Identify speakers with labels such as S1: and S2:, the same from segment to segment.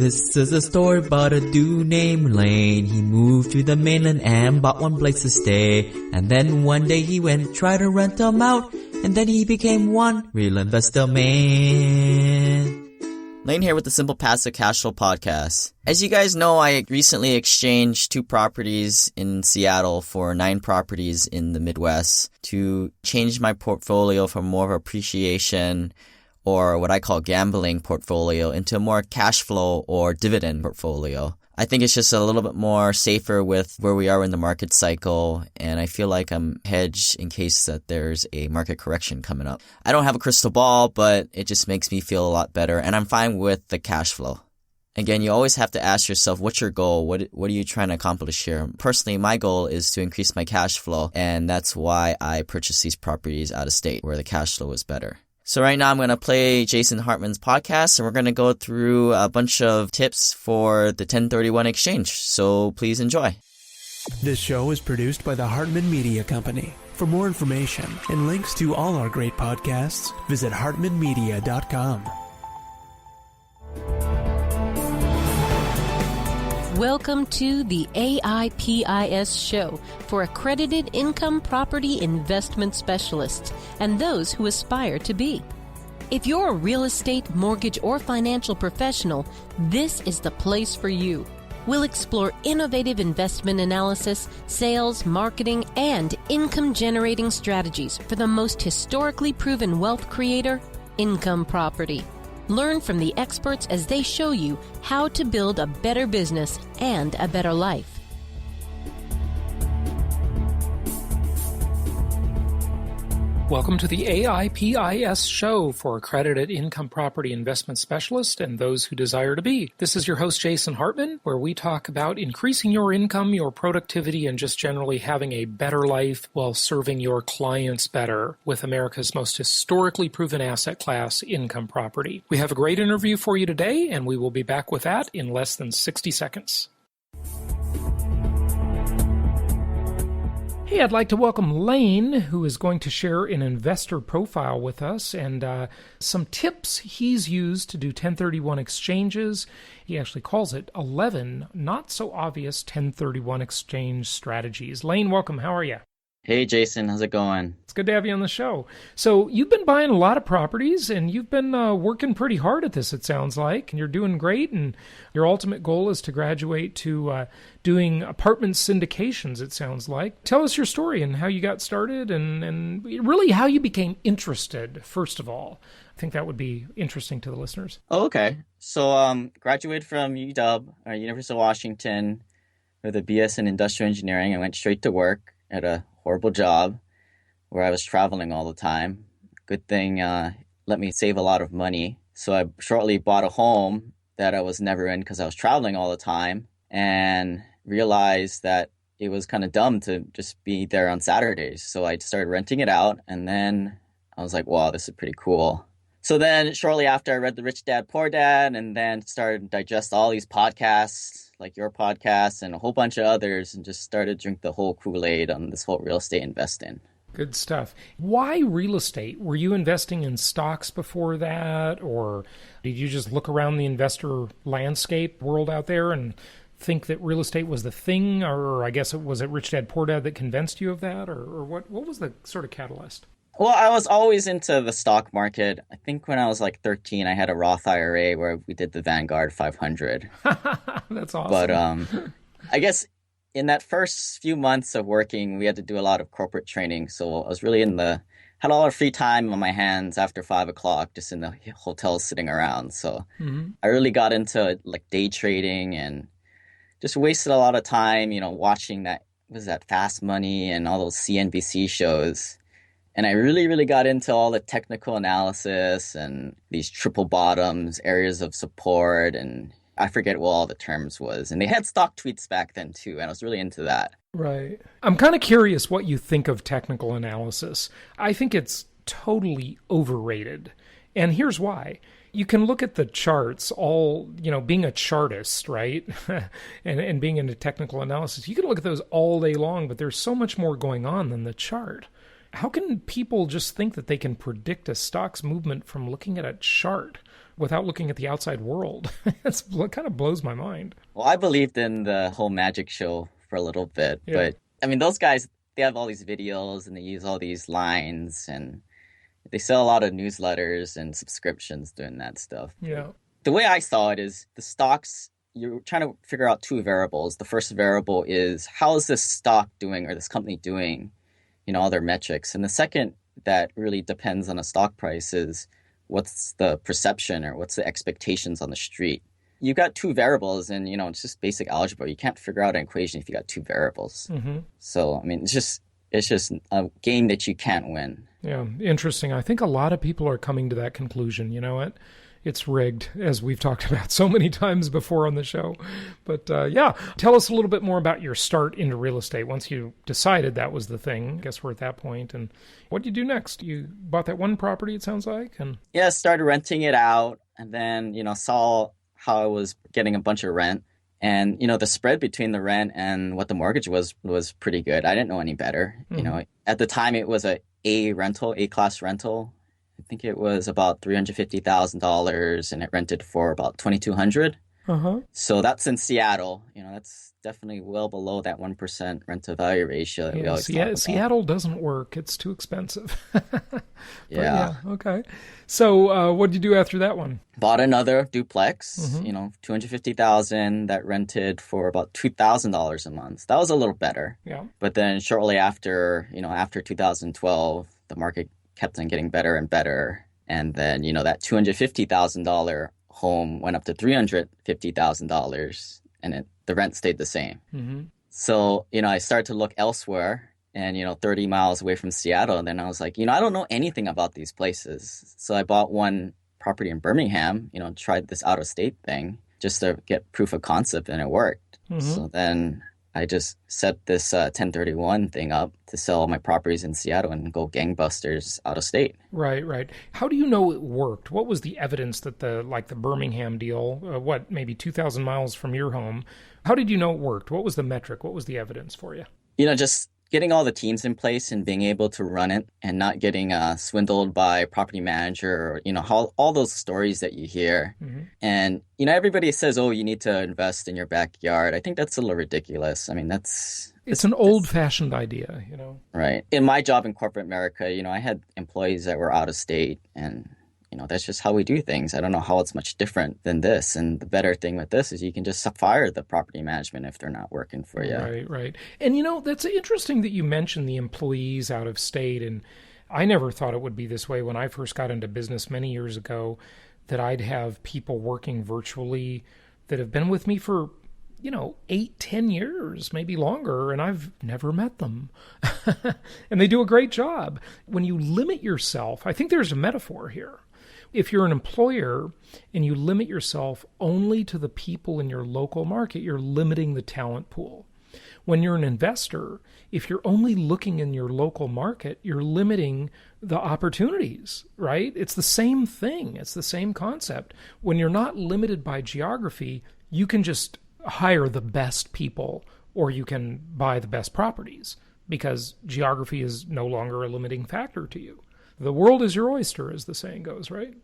S1: This is a story about a dude named Lane. He moved to the mainland and bought one place to stay. And then one day he went, tried to rent them out. And then he became one real investor man.
S2: Lane here with the Simple Passive Cash Flow Podcast. As you guys know, I recently exchanged 2 properties in Seattle for 9 properties in the Midwest to change my portfolio from more of appreciation or what I call gambling portfolio into a more cash flow or dividend portfolio. I think it's just a little bit more safer with where we are in the market cycle, and I feel like I'm hedged in case that there's a market correction coming up. I don't have a crystal ball, but it just makes me feel a lot better, and I'm fine with the cash flow. Again, you always have to ask yourself, what's your goal? What are you trying to accomplish here? Personally, my goal is to increase my cash flow, and that's why I purchased these properties out of state where the cash flow is better. So right now I'm going to play Jason Hartman's podcast, and we're going to go through a bunch of tips for the 1031 exchange. So please enjoy.
S3: This show is produced by the Hartman Media Company. For more information and links to all our great podcasts, visit hartmanmedia.com.
S4: Welcome to the AIPIS show for accredited income property investment specialists and those who aspire to be. If you're a real estate, mortgage, or financial professional, this is the place for you. We'll explore innovative investment analysis, sales, marketing, and income-generating strategies for the most historically proven wealth creator, income property. Learn from the experts as they show you how to build a better business and a better life.
S5: Welcome to the AIPIS show for accredited income property investment specialists and those who desire to be. This is your host, Jason Hartman, where we talk about increasing your income, your productivity, and just generally having a better life while serving your clients better with America's most historically proven asset class, income property. We have a great interview for you today, and we will be back with that in less than 60 seconds. Hey, I'd like to welcome Lien, who is going to share an investor profile with us and some tips he's used to do 1031 exchanges. He actually calls it 11 not so obvious 1031 exchange strategies. Lien, welcome. How are you?
S2: Hey, Jason. How's it going?
S5: It's good to have you on the show. So you've been buying a lot of properties, and you've been working pretty hard at this, it sounds like, and you're doing great, and your ultimate goal is to graduate to doing apartment syndications, it sounds like. Tell us your story and how you got started and really how you became interested, first of all. I think that would be interesting to the listeners.
S2: Oh, okay. So graduated from UW, University of Washington, with a BS in industrial engineering. I went straight to work at a horrible job where I was traveling all the time. Good thing let me save a lot of money. So I shortly bought a home that I was never in because I was traveling all the time, and realized that it was kind of dumb to just be there on Saturdays. So I started renting it out, and then I was like, wow, this is pretty cool. So then shortly after, I read The Rich Dad, Poor Dad, and then started to digest all these podcasts, like your podcast and a whole bunch of others, and just started to drink the whole Kool-Aid on this whole real estate investing.
S5: Good stuff. Why real estate? Were you investing in stocks before that, or did you just look around the investor landscape world out there and think that real estate was the thing? Or I guess was it Rich Dad, Poor Dad that convinced you of that? Or what was the sort of catalyst?
S2: Well, I was always into the stock market. I think when I was like 13, I had a Roth IRA where we did the Vanguard 500.
S5: That's awesome.
S2: But I guess in that first few months of working, we had to do a lot of corporate training. So I was really had a lot of free time on my hands after 5 o'clock, just in the hotel sitting around. So I really got into like day trading and just wasted a lot of time, watching that Fast Money and all those CNBC shows. And I really, really got into all the technical analysis and these triple bottoms, areas of support, and I forget what all the terms was. And they had stock tweets back then too, and I was really into that.
S5: Right. I'm kind of curious what you think of technical analysis. I think it's totally overrated. And here's why. You can look at the charts, being a chartist, right? and being into technical analysis. You can look at those all day long, but there's so much more going on than the chart. How can people just think that they can predict a stock's movement from looking at a chart? without looking at the outside world. It kind of blows my mind.
S2: Well, I believed in the whole magic show for a little bit,
S5: Yeah.
S2: but I mean, those guys, they have all these videos and they use all these lines and they sell a lot of newsletters and subscriptions doing that stuff.
S5: Yeah.
S2: The way I saw it is the stocks, you're trying to figure out two variables. The first variable is how is this stock doing or this company doing, all their metrics. And the second that really depends on a stock price is what's the perception or what's the expectations on the street. You've got two variables and, it's just basic algebra. You can't figure out an equation if you got two variables.
S5: Mm-hmm.
S2: So, I mean, it's just a game that you can't win.
S5: Yeah, interesting. I think a lot of people are coming to that conclusion. It's rigged, as we've talked about so many times before on the show. But tell us a little bit more about your start into real estate. Once you decided that was the thing, I guess we're at that point. And what did you do next? You bought that one property, it sounds like?
S2: Yeah, started renting it out and then, saw how I was getting a bunch of rent. And, the spread between the rent and what the mortgage was pretty good. I didn't know any better.
S5: Mm-hmm.
S2: At the time it was A-class rental. I think it was about $350,000 and it rented for about $2,200.
S5: Uh-huh.
S2: So that's in Seattle. That's definitely well below that 1% rent to value ratio that we always talk about.
S5: Seattle doesn't work. It's too expensive.
S2: Yeah.
S5: Okay. So what did you do after that one?
S2: Bought another duplex,
S5: Mm-hmm.
S2: $250,000 that rented for about $2,000 a month. That was a little better.
S5: Yeah.
S2: But then shortly after, after 2012, the market kept on getting better and better. And then, that $250,000 home went up to $350,000 and the rent stayed the same.
S5: Mm-hmm.
S2: So, I started to look elsewhere and, 30 miles away from Seattle. And then I was like, I don't know anything about these places. So I bought one property in Birmingham, tried this out-of-state thing just to get proof of concept and it worked.
S5: Mm-hmm.
S2: So then I just set this 1031 thing up to sell all my properties in Seattle and go gangbusters out of state.
S5: Right. How do you know it worked? What was the evidence that the Birmingham deal, maybe 2,000 miles from your home, how did you know it worked? What was the metric? What was the evidence for you?
S2: Just getting all the teams in place and being able to run it and not getting swindled by a property manager or, all those stories that you hear.
S5: Mm-hmm.
S2: And, everybody says, oh, you need to invest in your backyard. I think that's a little ridiculous. I mean,
S5: it's an old-fashioned idea,
S2: Right. In my job in corporate America, I had employees that were out of state and, that's just how we do things. I don't know how it's much different than this. And the better thing with this is you can just fire the property management if they're not working for you.
S5: Right. And, that's interesting that you mentioned the employees out of state. And I never thought it would be this way when I first got into business many years ago, that I'd have people working virtually that have been with me for 8-10 years, maybe longer, and I've never met them. And they do a great job. When you limit yourself, I think there's a metaphor here. If you're an employer and you limit yourself only to the people in your local market, you're limiting the talent pool. When you're an investor, if you're only looking in your local market, you're limiting the opportunities, right? It's the same thing. It's the same concept. When you're not limited by geography, you can just hire the best people or you can buy the best properties because geography is no longer a limiting factor to you. The world is your oyster, as the saying goes, right?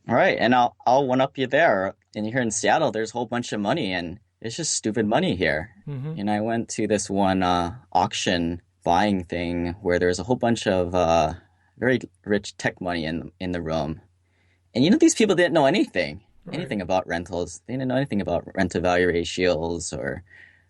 S2: All right. And I'll one-up you there. And here in Seattle, there's a whole bunch of money, and it's just stupid money here.
S5: Mm-hmm.
S2: And I went to this one auction buying thing where there's a whole bunch of very rich tech money in the room. And these people didn't know anything about rentals. They didn't know anything about rent-to-value ratios or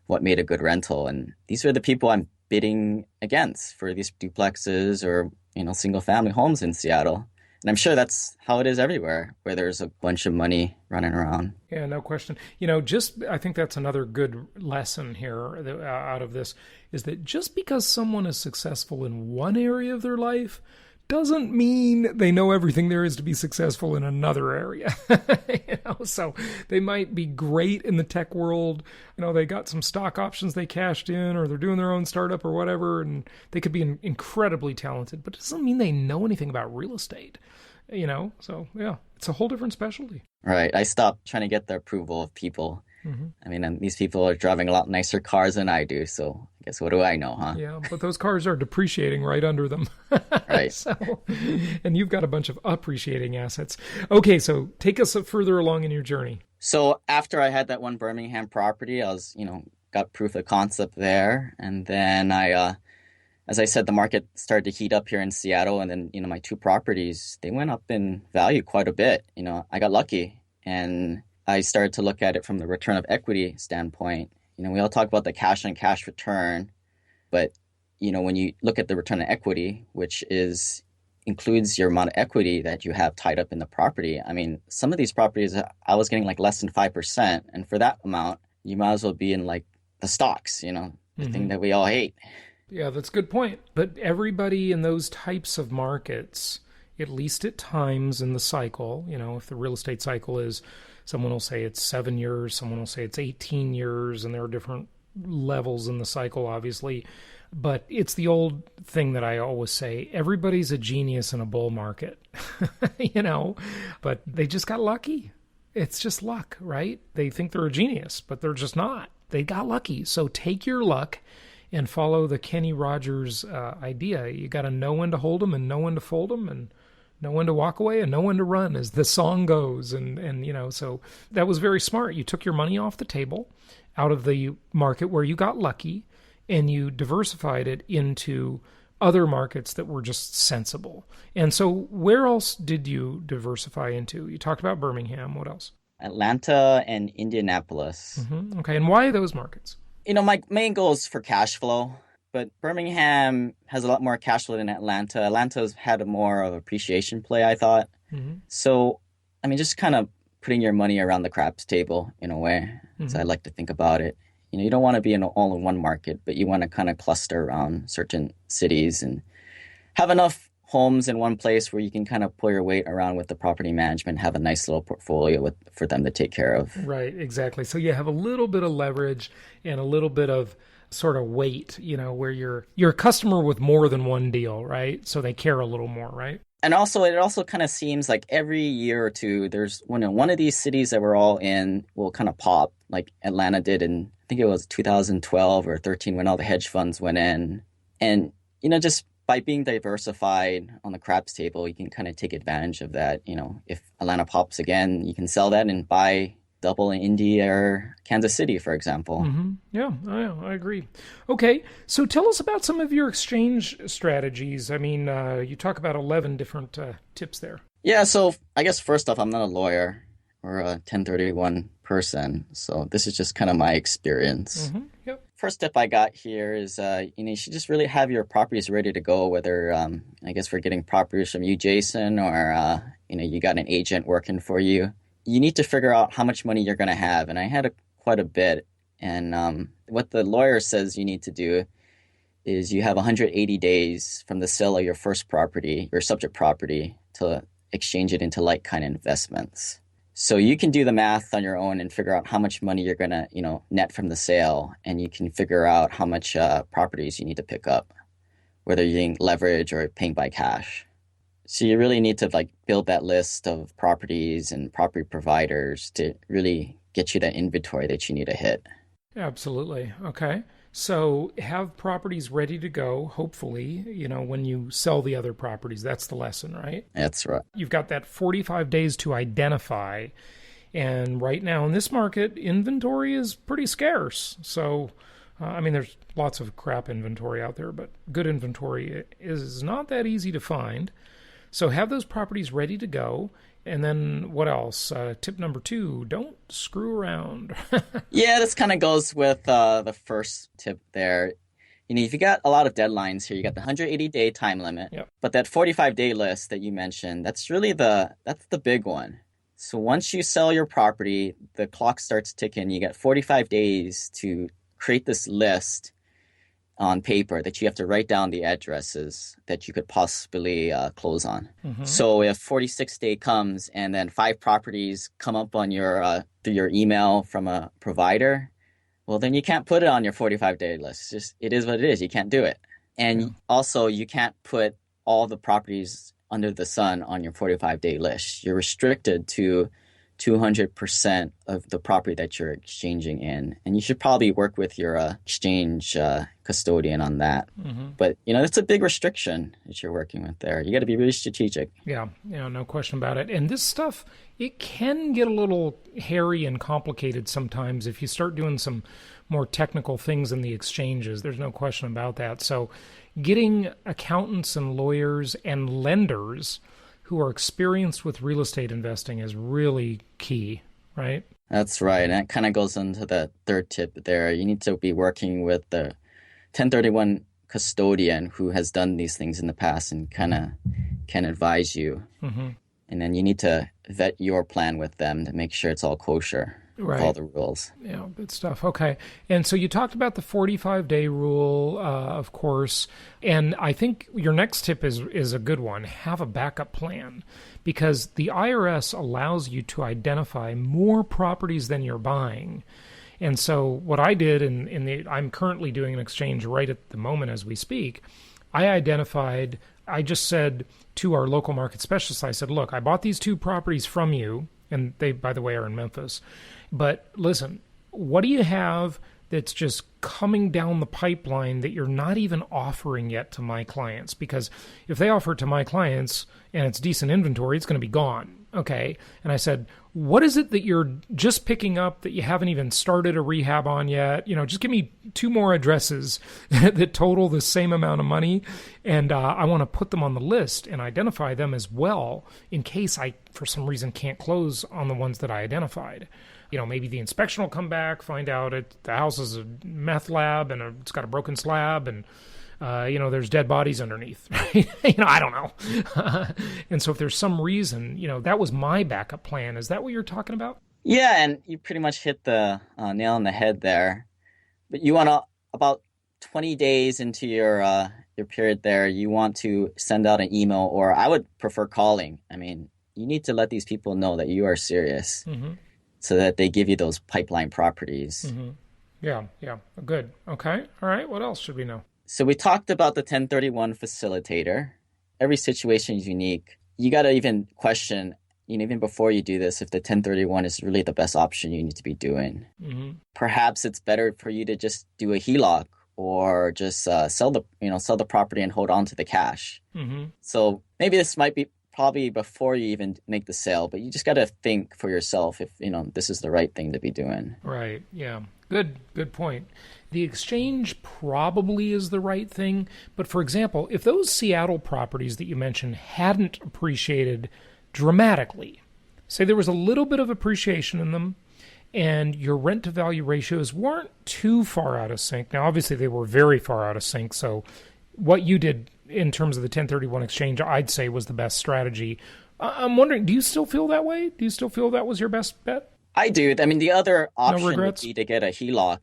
S2: what made a good rental. And these were the people I'm bidding against for these duplexes or single family homes in Seattle. And I'm sure that's how it is everywhere where there's a bunch of money running around.
S5: Yeah, no question. I think that's another good lesson here out of this is that just because someone is successful in one area of their life doesn't mean they know everything there is to be successful in another area. So they might be great in the tech world. They got some stock options they cashed in, or they're doing their own startup or whatever, and they could be incredibly talented, but it doesn't mean they know anything about real estate. So yeah, it's a whole different specialty.
S2: Right. I stopped trying to get the approval of people.
S5: Mm-hmm.
S2: I mean, and these people are driving a lot nicer cars than I do. So I guess what do I know, huh?
S5: Yeah, but those cars are depreciating right under them.
S2: Right.
S5: So, and you've got a bunch of appreciating assets. Okay, so take us further along in your journey.
S2: So after I had that one Birmingham property, I was, got proof of concept there. And then as I said, the market started to heat up here in Seattle. And then, my 2 properties, they went up in value quite a bit. I got lucky and I started to look at it from the return of equity standpoint. We all talk about the cash on cash return, but, when you look at the return on equity, which includes your amount of equity that you have tied up in the property. I mean, some of these properties, I was getting like less than 5%. And for that amount, you might as well be in like the stocks, the thing that we all hate.
S5: Yeah, that's a good point. But everybody in those types of markets, at least at times in the cycle, if the real estate cycle is, someone will say it's 7 years, someone will say it's 18 years, and there are different levels in the cycle, obviously. But it's the old thing that I always say, everybody's a genius in a bull market, but they just got lucky. It's just luck, right? They think they're a genius, but they're just not. They got lucky. So take your luck and follow the Kenny Rogers idea. You got to know when to hold them and know when to fold them and know when to walk away and know when to run, as the song goes. And so that was very smart. You took your money off the table out of the market where you got lucky, and you diversified it into other markets that were just sensible. And so where else did you diversify into? You talked about Birmingham. What else?
S2: Atlanta and Indianapolis.
S5: Mm-hmm. Okay. And why those markets?
S2: My main goal is for cash flow, but Birmingham has a lot more cash flow than Atlanta. Atlanta's had more of appreciation play, I thought. Mm-hmm. So, just kind of putting your money around the craps table in a way, as I like to think about it. You don't want to be in all in one market, but you want to kind of cluster around certain cities and have enough homes in one place where you can kind of pull your weight around with the property management, have a nice little portfolio for them to take care of.
S5: Right, exactly. So you have a little bit of leverage and a little bit of sort of weight, where you're a customer with more than one deal, right? So they care a little more, right?
S2: And also, it also kind of seems like every year or two, there's one of these cities that we're all in will kind of pop, like Atlanta did in, I think it was 2012 or 13 when all the hedge funds went in. And, just by being diversified on the craps table, you can kind of take advantage of that. If Atlanta pops again, you can sell that and buy double in Indy or Kansas City, for example.
S5: Mm-hmm. Yeah, I agree. Okay, so tell us about some of your exchange strategies. You talk about 11 different tips there.
S2: Yeah, so I guess first off, I'm not a lawyer or a 1031 person, so this is just kind of my experience.
S5: Mm-hmm. Yep.
S2: First tip I got here is, you should just really have your properties ready to go, whether, I guess we're getting properties from you, Jason, or, you got an agent working for you. You need to figure out how much money you're going to have. And I had quite a bit. And what the lawyer says you need to do is you have 180 days from the sale of your first property, your subject property, to exchange it into like-kind investments. So you can do the math on your own and figure out how much money you're going to, net from the sale. And you can figure out how much properties you need to pick up, whether you're using leverage or paying by cash. So you really need to build that list of properties and property providers to really get you that inventory that you need to hit.
S5: Absolutely. Okay. So have properties ready to go, hopefully, when you sell the other properties. That's the lesson, right?
S2: That's right.
S5: You've got that 45 days to identify. And right now in this market, inventory is pretty scarce. So, there's lots of crap inventory out there, but good inventory is not that easy to find. So have those properties ready to go. And then what else? Tip number 2, don't screw around.
S2: Yeah, this kind of goes with the first tip there. If you got a lot of deadlines here, you got the 180-day time limit.
S5: Yep.
S2: But that 45-day list that you mentioned, that's really that's the big one. So once you sell your property, the clock starts ticking. You got 45 days to create this list on paper that you have to write down the addresses that you could possibly close on. Mm-hmm. So if 46th day comes and then 5 properties come up on your through your email from a provider, well, then you can't put it on your 45-day list. It is what it is. You can't do it. And also you can't put all the properties under the sun on your 45-day list. You're restricted to 200% of the property that you're exchanging in. And you should probably work with your exchange custodian on that. But, that's a big restriction that you're working with there. You got to be really strategic.
S5: Yeah, no question about it. And this stuff, it can get a little hairy and complicated sometimes if you start doing some more technical things in the exchanges. There's no question about that. So getting accountants and lawyers and lenders who are experienced with real estate investing is really key, right?
S2: That's right. And that kind of goes into the third tip there. You need to be working with the 1031 custodian who has done these things in the past and kind of can advise you. And then you need to vet your plan with them to make sure it's all kosher. Right. All the rules.
S5: Yeah, good stuff. Okay. And so you talked about the 45-day rule, of course. And I think your next tip is a good one. Have a backup plan, because the IRS allows you to identify more properties than you're buying. And so what I did, I'm currently doing an exchange right at the moment as we speak. I just said to our local market specialist, I said, look, I bought these 2 properties from you, and they, by the way, are in Memphis. But listen, what do you have that's just coming down the pipeline that you're not even offering yet to my clients? Because if they offer it to my clients and it's decent inventory, it's going to be gone. Okay. And I said, what is it that you're just picking up that you haven't even started a rehab on yet? Just give me 2 more addresses that total the same amount of money. And I want to put them on the list and identify them as well in case I, for some reason, can't close on the ones that I identified. Maybe the inspection will come back, find out the house is a meth lab and it's got a broken slab and, there's dead bodies underneath. Right? I don't know. And so if there's some reason, that was my backup plan. Is that what you're talking about?
S2: Yeah, and you pretty much hit the nail on the head there. But you want to, about 20 days into your period there, you want to send out an email, or I would prefer calling. I mean, you need to let these people know that you are serious. So that they give you those pipeline properties. Yeah, good. Okay, all right, what else should we know? So we talked about the 1031 facilitator. Every situation is unique. You got to even question, even before you do this, if the 1031 is really the best option you need to be doing. Perhaps it's better for you to just do a HELOC or just sell the property and hold on to the cash. So maybe this might be probably before you even make the sale, but you just got to think for yourself if, this is the right thing to be doing.
S5: Right. Yeah. Good point. The exchange probably is the right thing. But for example, if those Seattle properties that you mentioned hadn't appreciated dramatically, say there was a little bit of appreciation in them and your rent to value ratios weren't too far out of sync. Now, obviously they were very far out of sync. So what you did in terms of the 1031 exchange, I'd say was the best strategy. I'm wondering, do you still feel that way? Do you still feel that was your best bet?
S2: I do. I mean, the other option would be to get a HELOC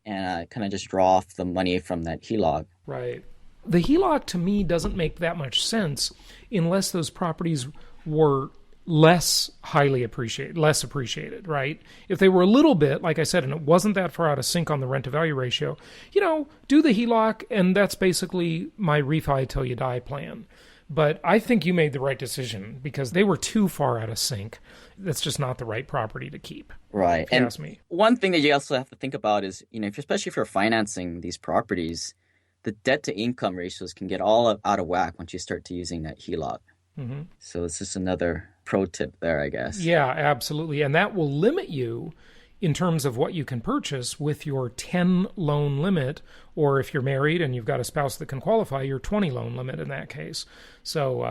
S2: and kind of just draw off the money from that HELOC.
S5: Right. The HELOC to me doesn't make that much sense unless those properties were less appreciated, right? If they were a little bit, like I said, and it wasn't that far out of sync on the rent to value ratio, do the HELOC, and that's basically my refi till you die plan. But I think you made the right decision because they were too far out of sync. That's just not the right property to keep.
S2: Right.
S5: And ask me.
S2: One thing that you also have to think about is, especially if you're financing these properties, the debt to income ratios can get all out of whack once you start to using that HELOC. So it's just another pro tip there, I guess.
S5: Yeah, absolutely. And that will limit you in terms of what you can purchase with your 10 loan limit, or if you're married and you've got a spouse that can qualify, your 20 loan limit in that case. So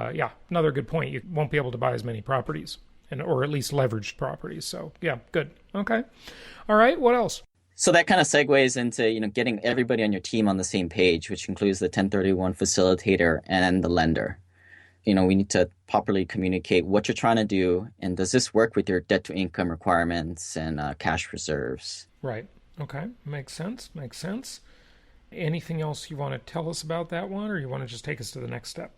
S5: another good point. You won't be able to buy as many properties, or at least leveraged properties. So yeah, good. Okay. All right. What else?
S2: So that kind of segues into, getting everybody on your team on the same page, which includes the 1031 facilitator and the lender. We need to properly communicate what you're trying to do, and does this work with your debt to income requirements and cash reserves?
S5: Right. Okay. Makes sense. Anything else you want to tell us about that one, or you want to just take us to the next step?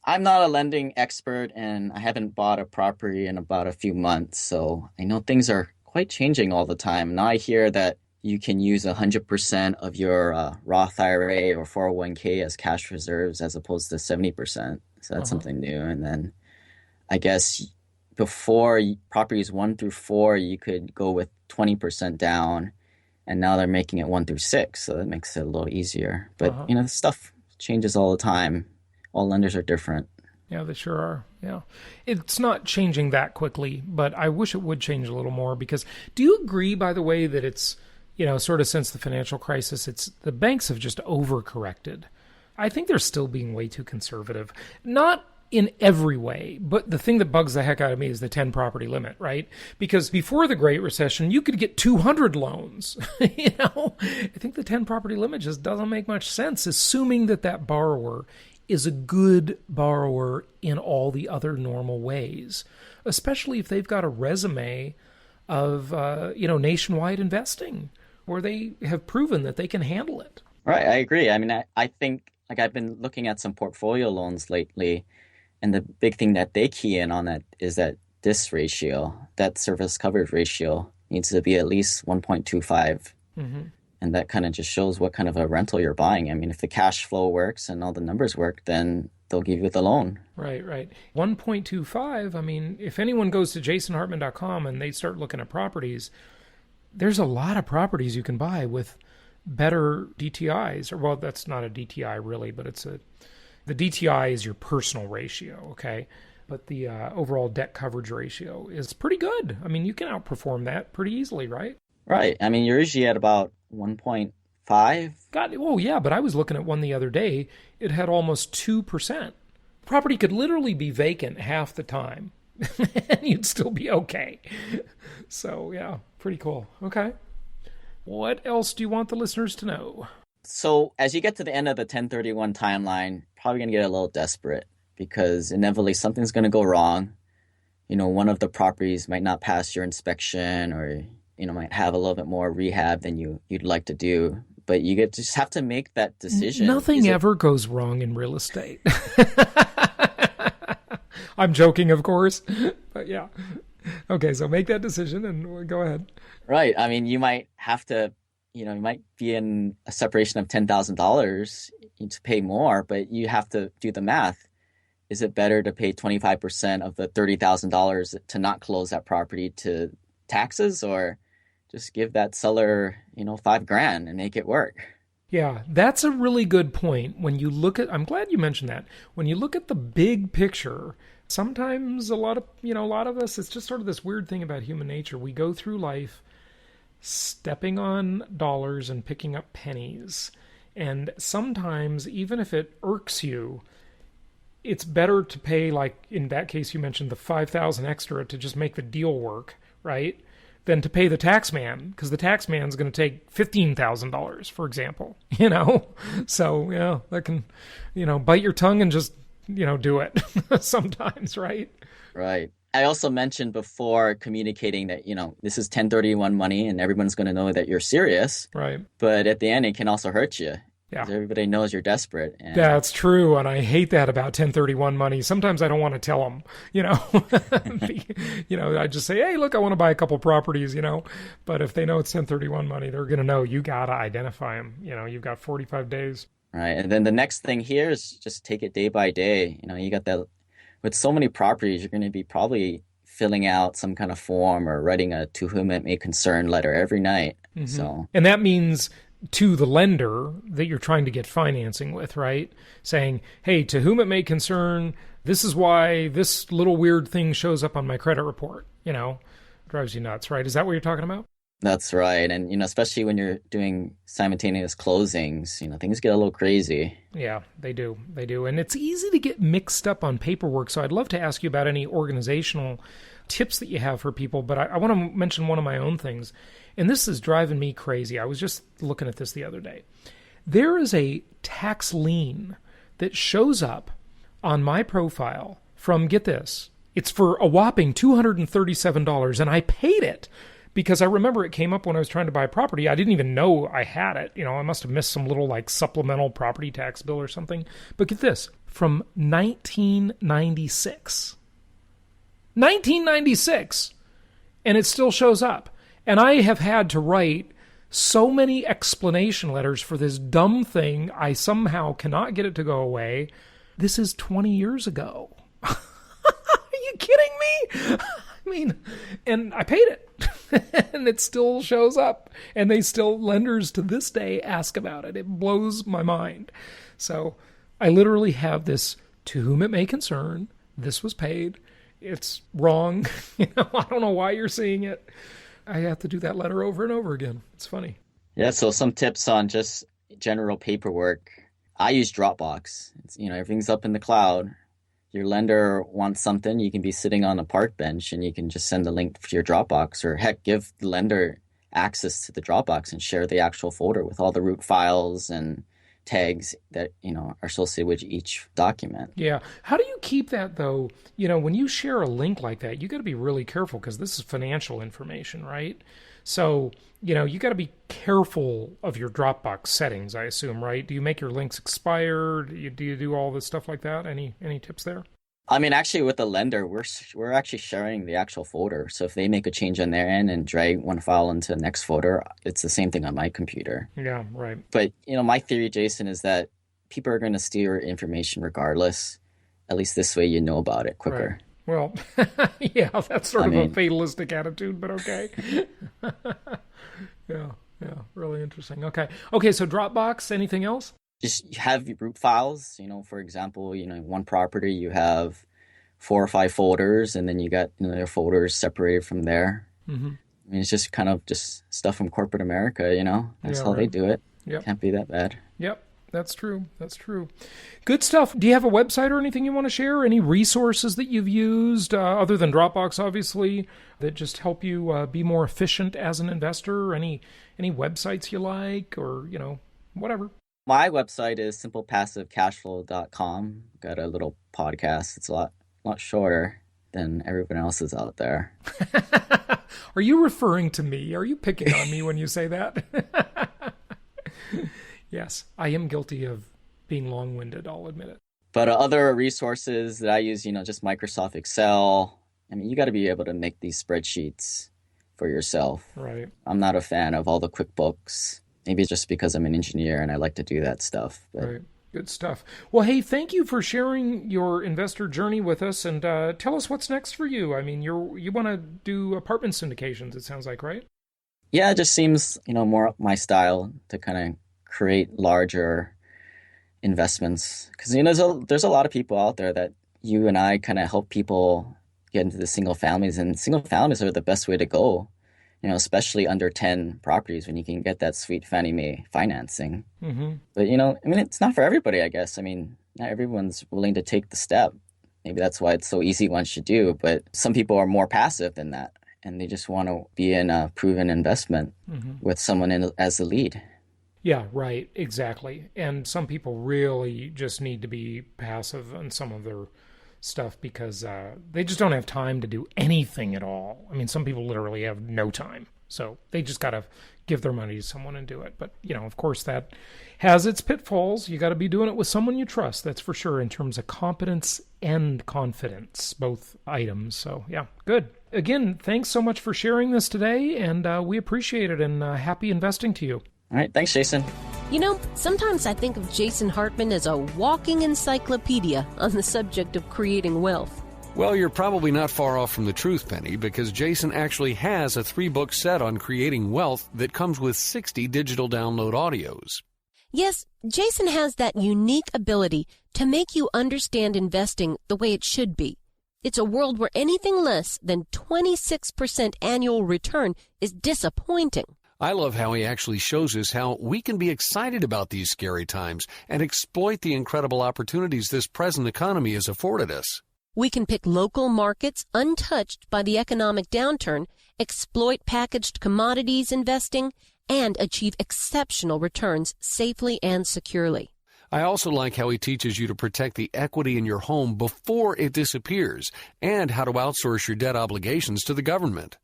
S2: I'm not a lending expert, and I haven't bought a property in about a few months, so I know things are quite changing all the time. Now I hear that you can use 100% of your Roth IRA or 401k as cash reserves as opposed to 70%. So that's something new. And then I guess before properties 1 through 4, you could go with 20% down, and now they're making it 1 through 6, so that makes it a little easier. But this stuff changes all the time. All lenders are different.
S5: Yeah, they sure are. Yeah. It's not changing that quickly, but I wish it would change a little more because do you agree, by the way, that it's, sort of since the financial crisis, the banks have just overcorrected. I think they're still being way too conservative. Not in every way, but the thing that bugs the heck out of me is the 10 property limit, right? Because before the Great Recession, you could get 200 loans. I think the 10 property limit just doesn't make much sense, assuming that borrower is a good borrower in all the other normal ways, especially if they've got a resume of, nationwide investing where they have proven that they can handle it.
S2: Right. I agree. I mean, I think I've been looking at some portfolio loans lately, and the big thing that they key in on that is that DIS ratio, debt service coverage ratio, needs to be at least 1.25. Mm-hmm. And that kind of just shows what kind of a rental you're buying. I mean, if the cash flow works and all the numbers work, then they'll give you the loan.
S5: Right. 1.25, I mean, if anyone goes to jasonhartman.com and they start looking at properties, there's a lot of properties you can buy with better DTIs. Or, well, that's not a DTI really, but the DTI is your personal ratio, okay? But the overall debt coverage ratio is pretty good. I mean, you can outperform that pretty easily, right?
S2: Right. I mean, you're usually at about 1.5.
S5: Oh, yeah, but I was looking at one the other day. It had almost 2%. Property could literally be vacant half the time, and you'd still be okay. So, yeah, pretty cool. Okay. What else do you want the listeners to know?
S2: So, as you get to the end of the 1031 timeline, probably going to get a little desperate because inevitably something's going to go wrong. One of the properties might not pass your inspection or might have a little bit more rehab than you'd like to do, but you just have to make that decision.
S5: Nothing ever goes wrong in real estate. I'm joking, of course, but yeah. Okay, so make that decision and go ahead.
S2: Right. I mean, you might have to, you might be in a separation of $10,000 to pay more, but you have to do the math. Is it better to pay 25% of the $30,000 to not close that property to taxes, or just give that seller, $5,000 and make it work?
S5: Yeah, that's a really good point. When you look at, I'm glad you mentioned that. When you look at the big picture, sometimes a lot of us, it's just sort of this weird thing about human nature. We go through life stepping on dollars and picking up pennies. And sometimes, even if it irks you, it's better to pay, like in that case you mentioned, the $5,000 extra to just make the deal work, right? Than to pay the tax man, because the tax man's going to take $15,000, for example, So, yeah, that can, bite your tongue and just, do it sometimes, right?
S2: Right. I also mentioned before communicating that, this is 1031 money and everyone's going to know that you're serious.
S5: Right.
S2: But at the end, it can also hurt you.
S5: Yeah.
S2: Everybody knows you're desperate. And
S5: that's true. And I hate that about 1031 money. Sometimes I don't want to tell them, I just say, hey, look, I want to buy a couple properties, but if they know it's 1031 money, they're going to know you got to identify them. You've got 45 days.
S2: Right. And then the next thing here is just take it day by day. You got that with so many properties, you're going to be probably filling out some kind of form or writing a to whom it may concern letter every night. Mm-hmm. So,
S5: and that means to the lender that you're trying to get financing with, right? Saying, hey, to whom it may concern, this is why this little weird thing shows up on my credit report, drives you nuts, right? Is that what you're talking about?
S2: That's right. And, especially when you're doing simultaneous closings, things get a little crazy.
S5: Yeah, they do. And it's easy to get mixed up on paperwork. So I'd love to ask you about any organizational tips that you have for people, but I want to mention one of my own things. And this is driving me crazy. I was just looking at this the other day. There is a tax lien that shows up on my profile from, get this, it's for a whopping $237, and I paid it because I remember it came up when I was trying to buy property. I didn't even know I had it. I must have missed some little supplemental property tax bill or something. But get this, from 1996. 1996! And it still shows up. And I have had to write so many explanation letters for this dumb thing. I somehow cannot get it to go away. This is 20 years ago. Are you kidding me? I mean, and I paid it. And it still shows up. And lenders to this day ask about it. It blows my mind. So I literally have this, to whom it may concern, this was paid. It's wrong. I don't know why you're seeing it. I have to do that letter over and over again. It's funny.
S2: Yeah, so some tips on just general paperwork. I use Dropbox. Everything's up in the cloud. Your lender wants something, you can be sitting on a park bench and you can just send the link to your Dropbox, or heck, give the lender access to the Dropbox and share the actual folder with all the root files and tags that, are associated with each document.
S5: Yeah. How do you keep that, though? When you share a link like that, you got to be really careful because this is financial information, right? So, you got to be careful of your Dropbox settings, I assume, right? Do you make your links expire? Do you do all this stuff like that? Any tips there?
S2: I mean, actually, with the lender, we're actually sharing the actual folder. So if they make a change on their end and drag one file into the next folder, it's the same thing on my computer.
S5: Yeah, right.
S2: But, my theory, Jason, is that people are going to steal your information regardless. At least this way you know about it quicker.
S5: Right. Well, yeah, that's sort of a fatalistic attitude, but okay. Yeah, really interesting. Okay, so Dropbox, anything else?
S2: Just have root files. For example, one property, you have 4 or 5 folders, and then you got your folders separated from there. Mm-hmm. I mean, it's just kind of just stuff from corporate America, That's how they do it. Yep. Can't be that bad.
S5: Yep. That's true. Good stuff. Do you have a website or anything you want to share? Any resources that you've used, other than Dropbox, obviously, that just help you be more efficient as an investor? Any websites you like, or, whatever?
S2: My website is simplepassivecashflow.com. Got a little podcast. It's a lot shorter than everyone else's out there.
S5: Are you referring to me? Are you picking on me when you say that? Yes, I am guilty of being long-winded, I'll admit it.
S2: But other resources that I use, just Microsoft Excel. I mean, you got to be able to make these spreadsheets for yourself.
S5: Right.
S2: I'm not a fan of all the QuickBooks. Maybe it's just because I'm an engineer and I like to do that stuff. But...
S5: Right. Good stuff. Well, hey, thank you for sharing your investor journey with us, and tell us what's next for you. I mean, you want to do apartment syndications, it sounds like, right?
S2: Yeah, it just seems, more up my style to kind of create larger investments, because there's a lot of people out there that you and I kind of help people get into the single families, and single families are the best way to go, especially under 10 properties when you can get that sweet Fannie Mae financing. Mm-hmm. But it's not for everybody, I guess. I mean, not everyone's willing to take the step. Maybe that's why it's so easy once you do, but some people are more passive than that, and they just want to be in a proven investment with someone as the lead.
S5: Yeah, right. Exactly. And some people really just need to be passive on some of their stuff because they just don't have time to do anything at all. I mean, some people literally have no time. So they just got to give their money to someone and do it. But, of course, that has its pitfalls. You got to be doing it with someone you trust. That's for sure, in terms of competence and confidence, both items. So, yeah, good. Again, thanks so much for sharing this today, and we appreciate it, and happy investing to you.
S2: All right. Thanks, Jason.
S4: Sometimes I think of Jason Hartman as a walking encyclopedia on the subject of creating wealth.
S6: Well, you're probably not far off from the truth, Penny, because Jason actually has a 3-book set on creating wealth that comes with 60 digital download audios.
S4: Yes, Jason has that unique ability to make you understand investing the way it should be. It's a world where anything less than 26% annual return is disappointing.
S6: I love how he actually shows us how we can be excited about these scary times and exploit the incredible opportunities this present economy has afforded us.
S4: We can pick local markets untouched by the economic downturn, exploit packaged commodities investing, and achieve exceptional returns safely and securely.
S6: I also like how he teaches you to protect the equity in your home before it disappears and how to outsource your debt obligations to the government.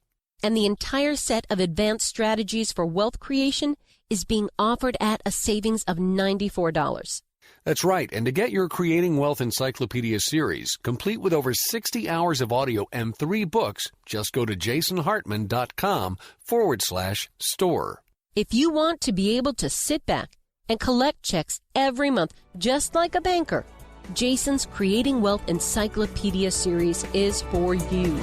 S4: And the entire set of advanced strategies for wealth creation is being offered at a savings of $94.
S6: That's right, and to get your Creating Wealth Encyclopedia series, complete with over 60 hours of audio and 3 books, just go to jasonhartman.com/store.
S4: If you want to be able to sit back and collect checks every month, just like a banker, Jason's Creating Wealth Encyclopedia series is for you.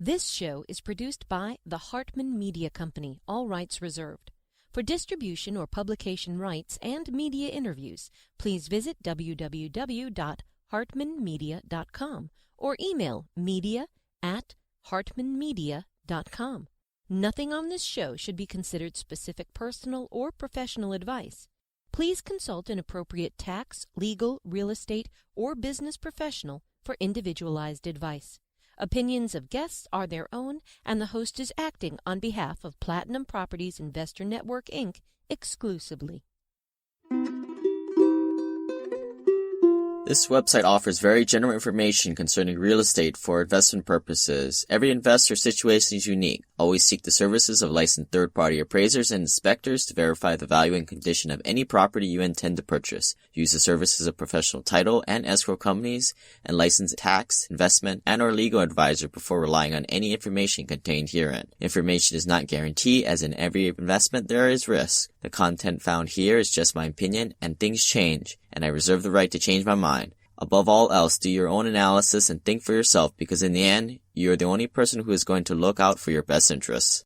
S4: This show is produced by the Hartman Media Company, all rights reserved. For distribution or publication rights and media interviews, please visit www.hartmanmedia.com or email media@hartmanmedia.com. Nothing on this show should be considered specific personal or professional advice. Please consult an appropriate tax, legal, real estate, or business professional for individualized advice. Opinions of guests are their own, and the host is acting on behalf of Platinum Properties Investor Network, Inc. exclusively.
S2: This website offers very general information concerning real estate for investment purposes. Every investor situation is unique. Always seek the services of licensed third-party appraisers and inspectors to verify the value and condition of any property you intend to purchase. Use the services of professional title and escrow companies and licensed tax, investment, and or legal advisor before relying on any information contained herein. Information is not guaranteed, as in every investment there is risk. The content found here is just my opinion, and things change, and I reserve the right to change my mind. Above all else, do your own analysis and think for yourself, because in the end, you are the only person who is going to look out for your best interests.